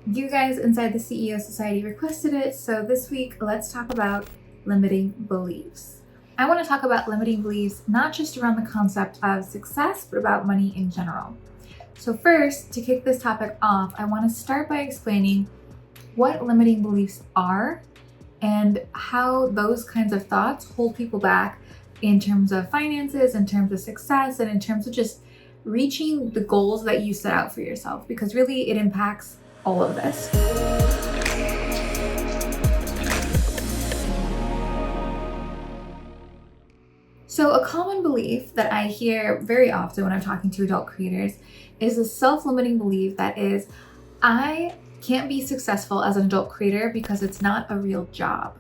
You guys inside the CEO Society requested it, so this week let's talk about limiting beliefs. I want to talk about limiting beliefs not just around the concept of success, but about money in general. So first, to kick this topic off, I want to start by explaining what limiting beliefs are and how those kinds of thoughts hold people back in terms of finances, in terms of success, and in terms of just reaching the goals that you set out for yourself, because really it impacts all of this. So a common belief that I hear very often when I'm talking to adult creators is a self-limiting belief that is, I can't be successful as an adult creator because it's not a real job.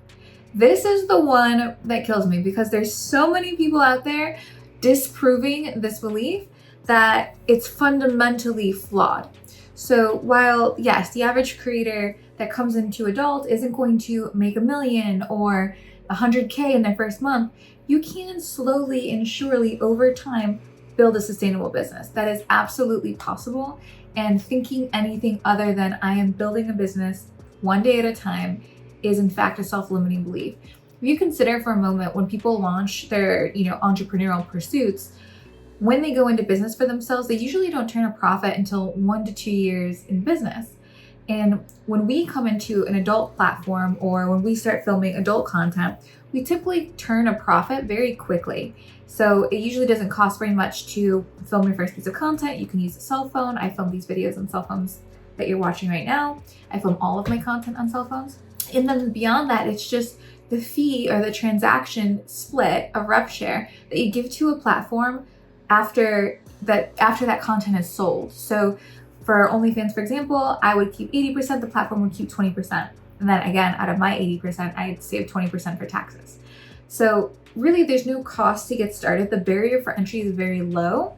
This is the one that kills me because there's so many people out there disproving this belief that it's fundamentally flawed. So while, yes, the average creator that comes into adult isn't going to make $1 million or 100K in their first month, you can slowly and surely over time build a sustainable business. That is absolutely possible. And thinking anything other than I am building a business one day at a time is in fact a self-limiting belief. If you consider for a moment when people launch their, entrepreneurial pursuits, when they go into business for themselves, they usually don't turn a profit until 1 to 2 years in business. And when we come into an adult platform or when we start filming adult content, we typically turn a profit very quickly. So it usually doesn't cost very much to film your first piece of content. You can use a cell phone. I film these videos on cell phones that you're watching right now. I film all of my content on cell phones. And then beyond that, it's just the fee or the transaction split of rev share that you give to a platform after that content is sold. So for OnlyFans, for example, I would keep 80%, the platform would keep 20%. And then again, out of my 80%, I'd save 20% for taxes. So really there's no cost to get started. The barrier for entry is very low.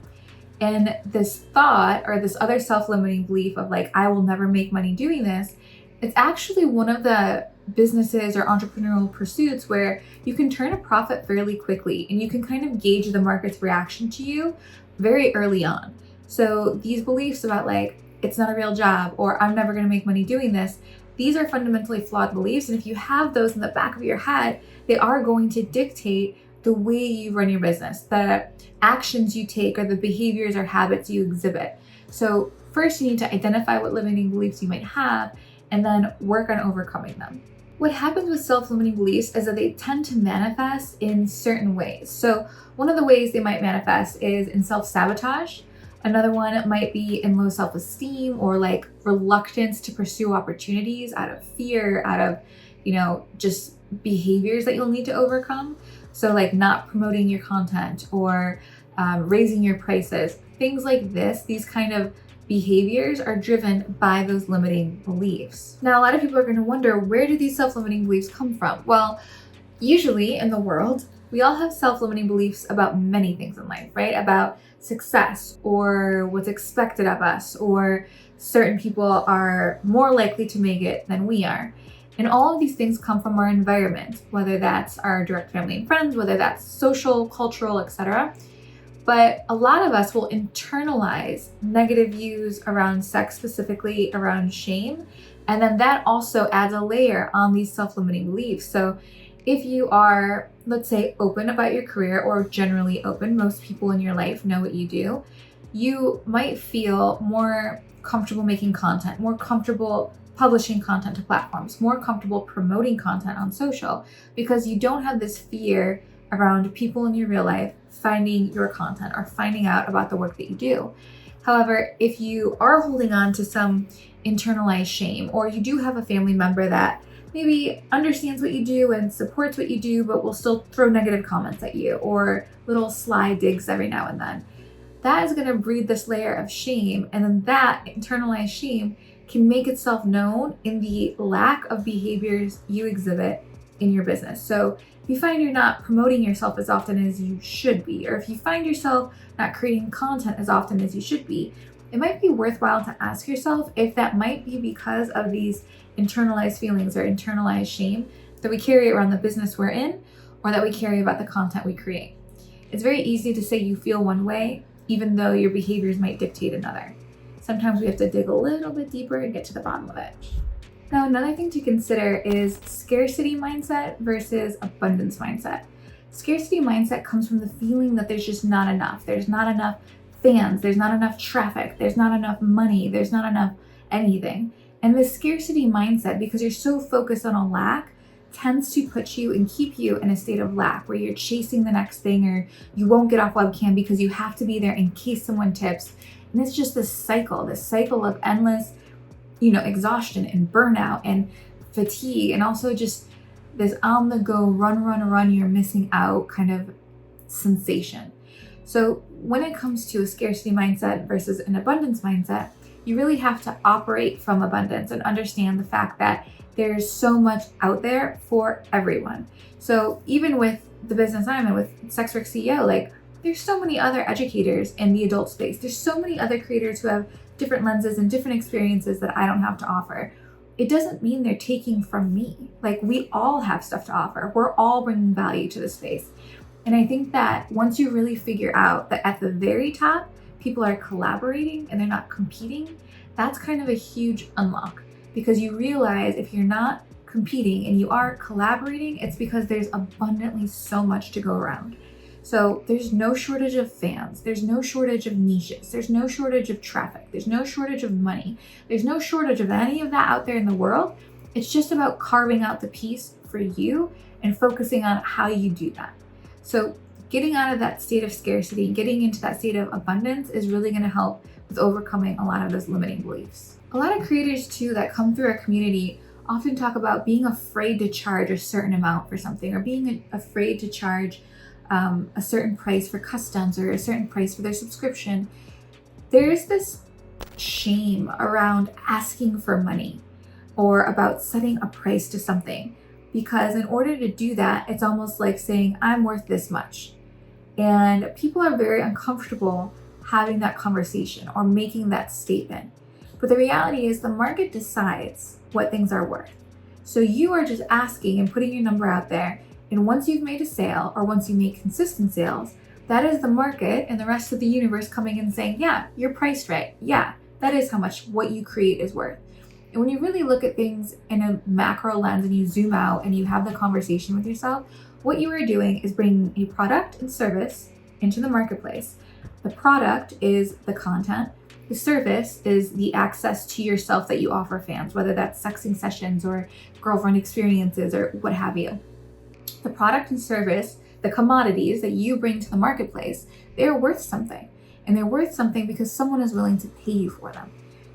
And this thought or this other self-limiting belief of like, I will never make money doing this, it's actually one of the businesses or entrepreneurial pursuits where you can turn a profit fairly quickly and you can kind of gauge the market's reaction to you very early on. So these beliefs about like, it's not a real job or I'm never going to make money doing this, these are fundamentally flawed beliefs. And if you have those in the back of your head, they are going to dictate the way you run your business, the actions you take or the behaviors or habits you exhibit. So first you need to identify what limiting beliefs you might have and then work on overcoming them. What happens with self-limiting beliefs is that they tend to manifest in certain ways. So one of the ways they might manifest is in self-sabotage. Another one might be in low self-esteem or like reluctance to pursue opportunities out of fear, out of, just behaviors that you'll need to overcome. So like not promoting your content or raising your prices, things like this, these kind of behaviors are driven by those limiting beliefs. Now, a lot of people are going to wonder, where do these self-limiting beliefs come from? Well, usually in the world, we all have self-limiting beliefs about many things in life, right? About success or what's expected of us, or certain people are more likely to make it than we are. And all of these things come from our environment, whether that's our direct family and friends, whether that's social, cultural, etc. But a lot of us will internalize negative views around sex, specifically around shame. And then that also adds a layer on these self-limiting beliefs. So if you are, let's say, open about your career or generally open, most people in your life know what you do, you might feel more comfortable making content, more comfortable publishing content to platforms, more comfortable promoting content on social, because you don't have this fear around people in your real life finding your content or finding out about the work that you do. However, if you are holding on to some internalized shame, or you do have a family member that maybe understands what you do and supports what you do, but will still throw negative comments at you or little sly digs every now and then, that is going to breed this layer of shame. And then that internalized shame can make itself known in the lack of behaviors you exhibit in your business. So if you find you're not promoting yourself as often as you should be, or if you find yourself not creating content as often as you should be, it might be worthwhile to ask yourself if that might be because of these internalized feelings or internalized shame that we carry around the business we're in, or that we carry about the content we create. It's very easy to say you feel one way, even though your behaviors might dictate another. sometimes we have to dig a little bit deeper and get to the bottom of it. Now, another thing to consider is scarcity mindset versus abundance mindset. Scarcity mindset comes from the feeling that there's just not enough. There's not enough fans, there's not enough traffic, there's not enough money, there's not enough anything. And this scarcity mindset, because you're so focused on a lack, tends to put you and keep you in a state of lack where you're chasing the next thing, or you won't get off webcam because you have to be there in case someone tips. And it's just this cycle of endless, exhaustion and burnout and fatigue, and also just this on the go, run, you're missing out kind of sensation. So when it comes to a scarcity mindset versus an abundance mindset, you really have to operate from abundance and understand the fact that there's so much out there for everyone. So even with the business I'm in, with SWCEO, there's so many other educators in the adult space. There's so many other creators who have different lenses and different experiences that I don't have to offer. It doesn't mean they're taking from me. We all have stuff to offer. We're all bringing value to the space. And I think that once you really figure out that at the very top, people are collaborating and they're not competing, that's kind of a huge unlock, because you realize if you're not competing and you are collaborating, it's because there's abundantly so much to go around. So there's no shortage of fans, there's no shortage of niches, there's no shortage of traffic, there's no shortage of money, there's no shortage of any of that out there in the world. It's just about carving out the piece for you and focusing on how you do that. So getting out of that state of scarcity, getting into that state of abundance is really going to help with overcoming a lot of those limiting beliefs. A lot of creators too that come through our community often talk about being afraid to charge a certain amount for something, or being afraid to charge a certain price for customs or a certain price for their subscription. There's this shame around asking for money or about setting a price to something, because in order to do that, it's almost like saying, I'm worth this much. And people are very uncomfortable having that conversation or making that statement. But the reality is the market decides what things are worth. So you are just asking and putting your number out there. And once you've made a sale, or once you make consistent sales, that is the market and the rest of the universe coming in saying, yeah, you're priced right. Yeah, that is how much what you create is worth. And when you really look at things in a macro lens and you zoom out and you have the conversation with yourself, what you are doing is bringing a product and service into the marketplace. The product is the content. The service is the access to yourself that you offer fans, whether that's sexing sessions or girlfriend experiences or what have you. The product and service, the commodities that you bring to the marketplace, they're worth something. And they're worth something because someone is willing to pay you for them.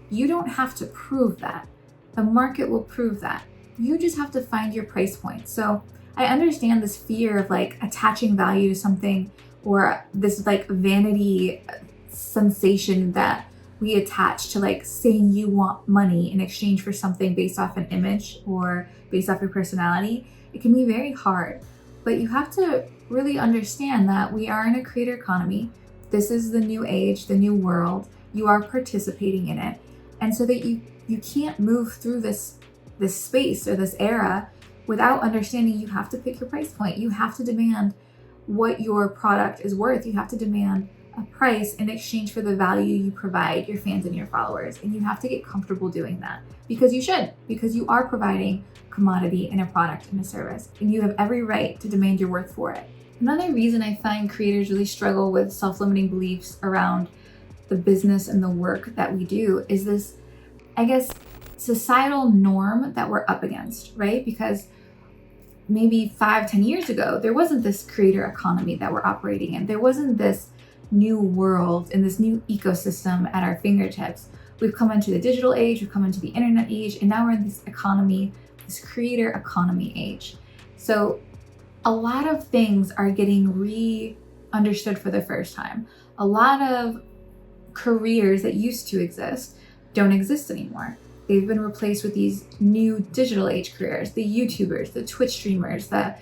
You don't have to prove that. The market will prove that. You just have to find your price point. So I understand this fear of attaching value to something, or this vanity sensation that we attach to saying you want money in exchange for something based off an image or based off your personality. It can be very hard, but you have to really understand that we are in a creator economy. This is the new age, the new world. You are participating in it. And so that you can't move through this space or this era without understanding you have to pick your price point. You have to demand what your product is worth. You have to demand a price in exchange for the value you provide your fans and your followers. And you have to get comfortable doing that, because you should, because you are providing commodity and a product and a service, and you have every right to demand your worth for it. Another reason I find creators really struggle with self-limiting beliefs around the business and the work that we do is this, societal norm that we're up against, right? Because maybe 5-10 years ago, there wasn't this creator economy that we're operating in. There wasn't this new world and this new ecosystem at our fingertips. We've come into the digital age, we've come into the internet age, and now we're in this economy, this creator economy age. So a lot of things are getting re-understood for the first time. A lot of careers that used to exist don't exist anymore. They've been replaced with these new digital age careers, the YouTubers, the Twitch streamers, the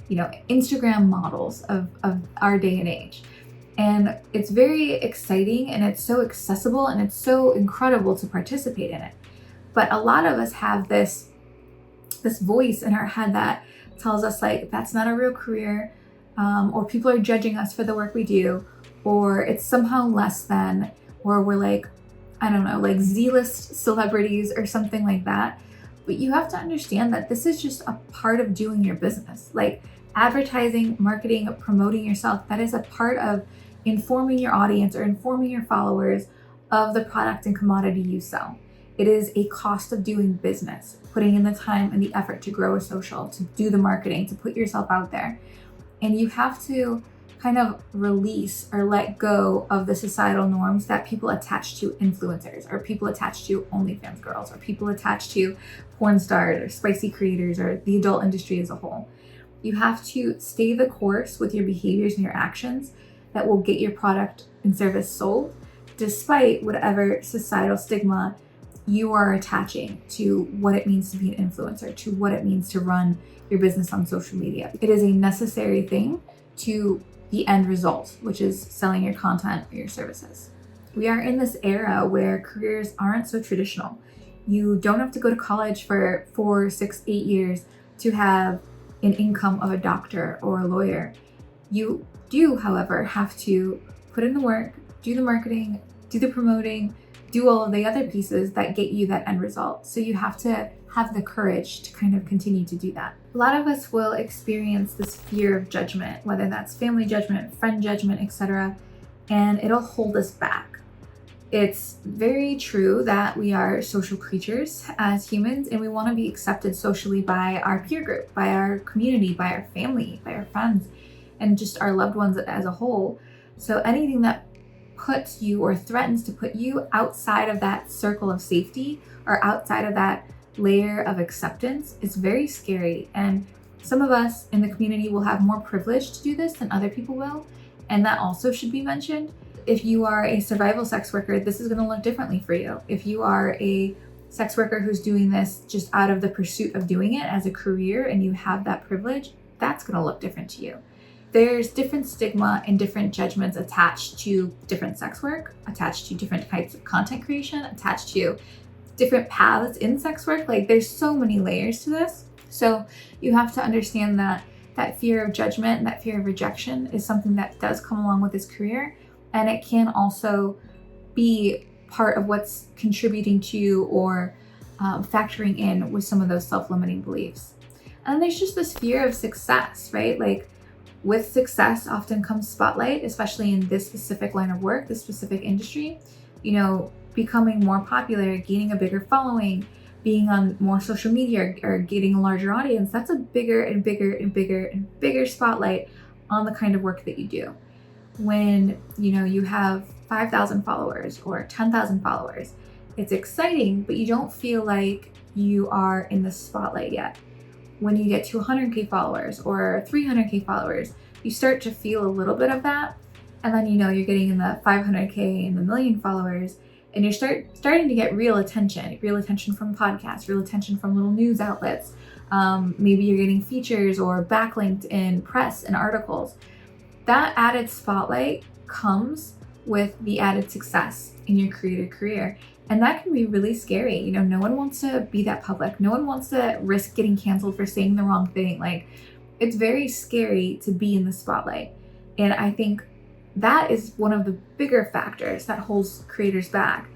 Instagram models of our day and age. And it's very exciting, and it's so accessible, and it's so incredible to participate in it. But a lot of us have this voice in our head that tells us that's not a real career, or people are judging us for the work we do, or it's somehow less than, or we're I don't know, like Z-list celebrities or something like that. But you have to understand that this is just a part of doing your business. Like advertising, marketing, promoting yourself, that is a part of informing your audience or informing your followers of the product and commodity you sell. It is a cost of doing business, putting in the time and the effort to grow a social, to do the marketing, to put yourself out there. And you have to kind of release or let go of the societal norms that people attach to influencers, or people attach to OnlyFans girls, or people attach to porn stars or spicy creators or the adult industry as a whole. You have to stay the course with your behaviors and your actions that will get your product and service sold, despite whatever societal stigma you are attaching to what it means to be an influencer, to what it means to run your business on social media. It is a necessary thing to the end result, which is selling your content or your services. We are in this era where careers aren't so traditional. You don't have to go to college for 4, 6, 8 years to have an income of a doctor or a lawyer. You do, however, have to put in the work, do the marketing, do the promoting, do all of the other pieces that get you that end result. So you have to have the courage to kind of continue to do that. A lot of us will experience this fear of judgment, whether that's family judgment, friend judgment, etc., and it'll hold us back. It's very true that we are social creatures as humans, and we want to be accepted socially by our peer group, by our community, by our family, by our friends, and just our loved ones as a whole. So anything that puts you or threatens to put you outside of that circle of safety or outside of that layer of acceptance is very scary. And some of us in the community will have more privilege to do this than other people will. And that also should be mentioned. If you are a survival sex worker, this is going to look differently for you. If you are a sex worker who's doing this just out of the pursuit of doing it as a career and you have that privilege, that's going to look different to you. There's different stigma and different judgments attached to different sex work, attached to different types of content creation, attached to different paths in sex work. Like there's so many layers to this. So you have to understand that that fear of judgment and that fear of rejection is something that does come along with this career. And it can also be part of what's contributing to or factoring in with some of those self-limiting beliefs. And there's just this fear of success, right? Like with success often comes spotlight, especially in this specific line of work, this specific industry. You know, becoming more popular, gaining a bigger following, being on more social media or getting a larger audience, that's a bigger and bigger and bigger and bigger spotlight on the kind of work that you do. When, you know, you have 5,000 followers or 10,000 followers, it's exciting, but you don't feel like you are in the spotlight yet. When you get to 100K followers or 300K followers, you start to feel a little bit of that. And then, you know, you're getting in the 500K and the million followers, and you're starting to get real attention from podcasts, real attention from little news outlets. Maybe you're getting features or backlinked in press and articles. That added spotlight comes with the added success in your creator career. And that can be really scary. You know, no one wants to be that public. No one wants to risk getting canceled for saying the wrong thing. Like, it's very scary to be in the spotlight. And I think that is one of the bigger factors that holds creators back.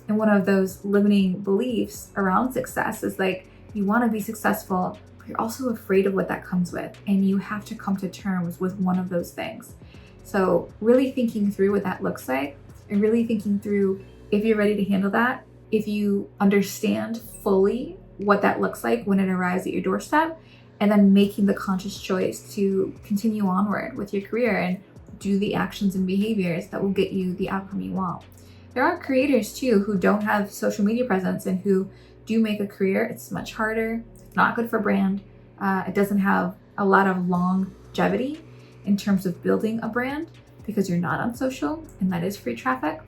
And one of those limiting beliefs around success is like, you want to be successful, but you're also afraid of what that comes with. And you have to come to terms with one of those things. So really thinking through what that looks like and really thinking through if you're ready to handle that, if you understand fully what that looks like when it arrives at your doorstep, and then making the conscious choice to continue onward with your career and do the actions and behaviors that will get you the outcome you want. There are creators too who don't have social media presence and who do make a career. It's much harder, not good for brand. It doesn't have a lot of longevity in terms of building a brand because you're not on social, and that is free traffic.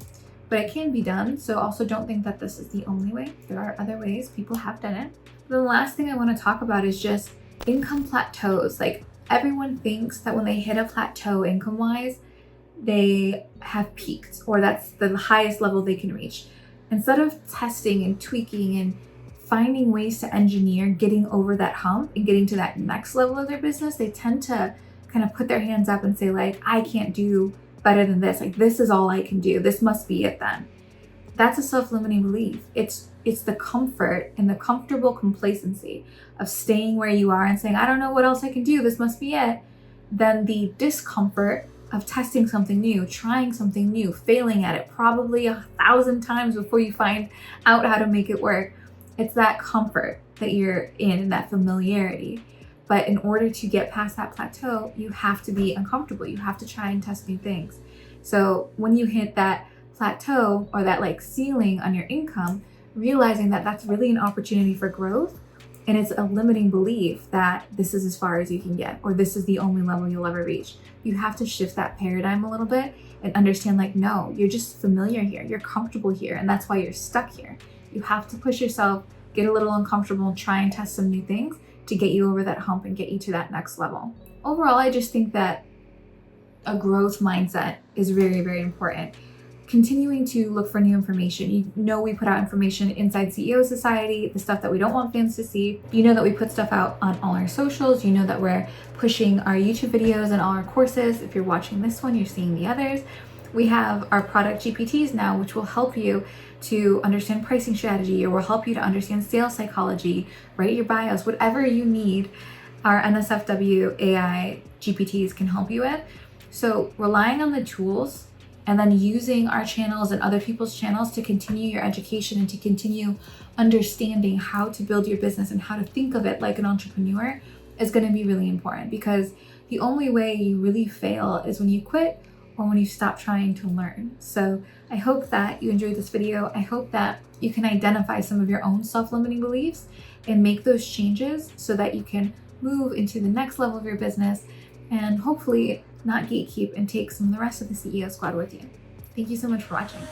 But it can be done, so also don't think that this is the only way. There are other ways, people have done it. The last thing I want to talk about is just income plateaus. Like, everyone thinks that when they hit a plateau income-wise, they have peaked, or that's the highest level they can reach. Instead of testing and tweaking and finding ways to engineer getting over that hump and getting to that next level of their business, they tend to kind of put their hands up and say, like, I can't do better than this. Like, this is all I can do. This must be it then. That's a self-limiting belief. It's the comfort and the comfortable complacency of staying where you are and saying, I don't know what else I can do, this must be it. Then the discomfort of testing something new, trying something new, failing at it probably 1,000 times before you find out how to make it work. It's that comfort that you're in, that familiarity. But in order to get past that plateau, you have to be uncomfortable. You have to try and test new things. So when you hit that plateau or that like ceiling on your income, realizing that that's really an opportunity for growth, and it's a limiting belief that this is as far as you can get, or this is the only level you'll ever reach. You have to shift that paradigm a little bit and understand like, no, you're just familiar here. You're comfortable here. And that's why you're stuck here. You have to push yourself, get a little uncomfortable, and try and test some new things to get you over that hump and get you to that next level. Overall, I just think that a growth mindset is very, very important. Continuing to look for new information. You know, we put out information inside CEO Society, the stuff that we don't want fans to see. You know that we put stuff out on all our socials. You know that we're pushing our YouTube videos and all our courses. If you're watching this one, you're seeing the others. We have our product GPTs now, which will help you to understand pricing strategy, or will help you to understand sales psychology, write your bios, whatever you need. Our NSFW AI GPTs can help you with. So relying on the tools and then using our channels and other people's channels to continue your education and to continue understanding how to build your business and how to think of it like an entrepreneur is going to be really important, because the only way you really fail is when you quit or when you stop trying to learn. So I hope that you enjoyed this video. I hope that you can identify some of your own self-limiting beliefs and make those changes so that you can move into the next level of your business and hopefully not gatekeep and take some of the rest of the CEO squad with you. Thank you so much for watching.